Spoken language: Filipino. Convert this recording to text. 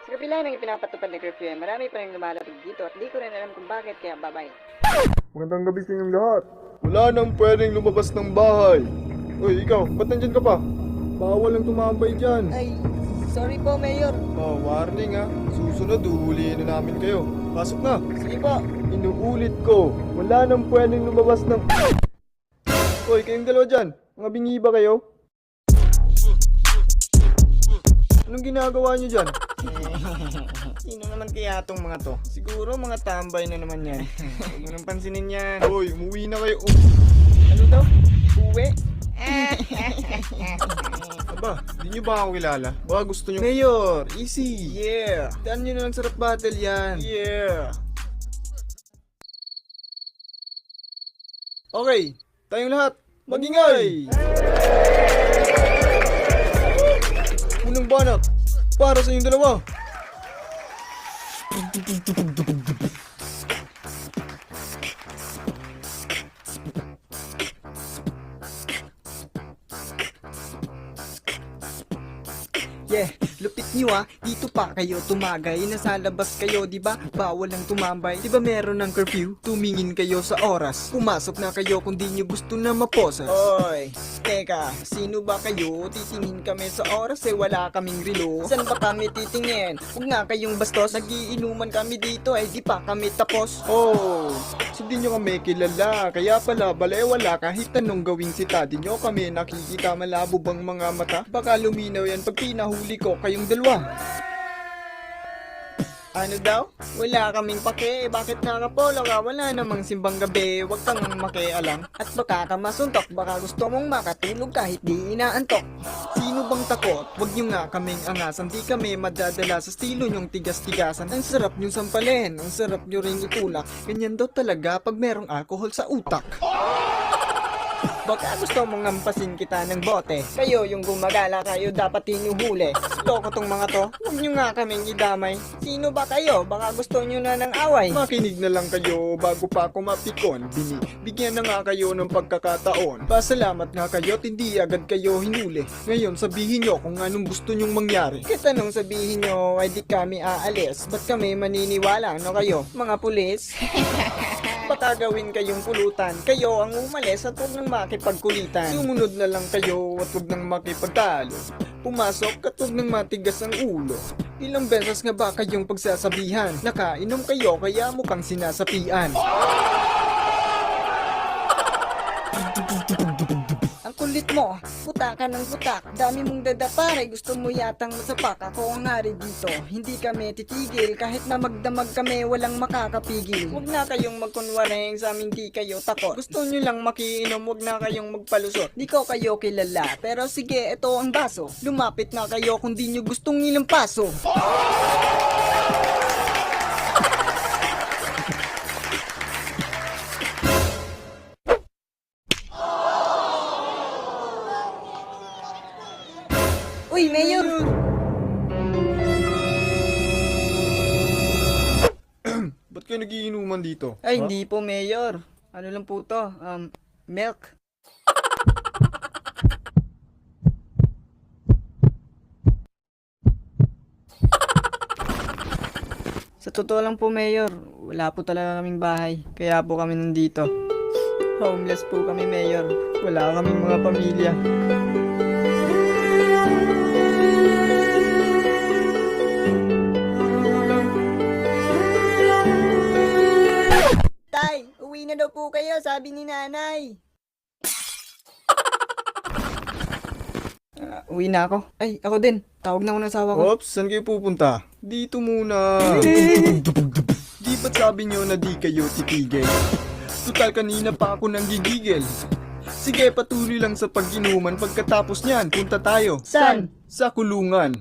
Sa kabila ng ipinapatupad na curfew, marami pa rin lumalapit dito at di ko rin alam kung bakit, kaya bye-bye. Magandang gabi sa inyong lahat. Wala nang pwedeng lumabas ng bahay. Uy, ikaw, ba't nandyan ka pa? Bawal ang tumambay dyan. Ay, sorry po, Mayor. Oh, warning ha. Susunod, uhulihin na namin kayo. Pasok na. Sige po. Inuulit ko, wala nang pwedeng lumabas ng... Uy, kayong dalawa dyan. Mga bingi ba kayo? Anong ginagawa nyo dyan? Sino naman kaya tong mga to? Siguro mga tambay na naman yan. Huwag mo nang pansinin yan. Uy, umuwi na kayo. Ano daw? Uwi? Aba, di nyo ba ako kilala? Baka gusto nyo... Mayor, easy. Yeah! Daan nyo na lang sa rap battle yan. Yeah. Okay, tayong lahat, magingay! Unang banat, para sa inyong dalawa. Yeah, lupit nyo ah. Dito pa kayo tumagay. Nasa labas kayo, di ba? Bawal ang tumambay. Di ba meron ng curfew? Tumingin kayo sa oras. Pumasok na kayo kung di nyo gusto na maposas. Oy, teka, sino ba kayo? Titingin kami sa oras eh, wala kaming relo. Saan ba kami titingin? Huwag nga kayong bastos. Nagiinuman kami dito eh, di pa kami tapos. Oh, hindi nyo kami kilala. Kaya pala, balewala kahit anong gawing sita. Di nyo kami nakikita, malabo bang mga mata? Baka luminaw yan pag pinahuli ko kayong dalawa. Ano daw? Wala kaming pake. Bakit nakapolo ka? Wala namang simbang gabi. Huwag kang makialam. At baka ka masuntok. Baka gusto mong makatulog kahit di inaantok. Sino bang takot? Huwag nyo nga kaming angasan. Di kami madadala sa estilo nyong tigas-tigasan. Ang sarap nyong sampalin. Ang sarap nyo ring itulak. Ganyan daw talaga pag merong alcohol sa utak. Baka gusto mong ngampasin kita ng bote. Kayo yung gumagala, kayo dapat inuhuli. Loko tong mga to, huwag nyo nga kaming idamay. Sino ba kayo? Baka gusto nyo na ng away. Makinig na lang kayo bago pa ako mapikon. Bigyan na nga kayo ng pagkakataon. Pasalamat nga kayo at hindi agad kayo hinuli. Ngayon sabihin nyo kung anong gusto nyong mangyari. Katanong sabihin nyo, ay di kami aalis. Ba't kami maniniwala? Ano kayo? Mga pulis? Baka gawin kayong pulutan. Kayo ang umalis at huwag nang makipagkulitan. Sumunod na lang kayo at huwag nang makipagtalo. Pumasok at huwag nang matigas ang ulo. Ilang beses nga ba kayong pagsasabihan? Nakainom kayo kaya mukhang sinasapian. Ang kulit mo, puta ka ng putak. Dami mong dadapare, gusto mo yatang masapak. Ako ang hari dito, hindi kami titigil. Kahit na magdamag kami, walang makakapigil. Huwag na kayong magkunwaring sa aming di kayo takot. Gusto nyo lang makiinom, huwag na kayong magpalusot. Di ko kayo kilala, pero sige, ito ang baso. Lumapit na kayo kung di nyo gustong ilampaso. Uy, Mayor! Ba't kayo nagiinuman dito? Ay, Ha? hindi po, Mayor. Ano lang po to? Milk. Sa totoo lang po, Mayor, wala po talaga kaming bahay. Kaya po kami nandito. Homeless po kami, Mayor. Wala kaming mga pamilya. Tay, uwi na daw po kayo, sabi ni nanay. Uwi na ako. Ay, ako din. Tawag na ako ng asawa ko. Oops, saan kayo pupunta? Dito muna. Di ba't sabi nyo na di kayo titigil? Total kanina pa ako nang gigigil. Sige, patuloy lang sa pag-inuman. Pagkatapos niyan, punta tayo. Saan? Sa kulungan.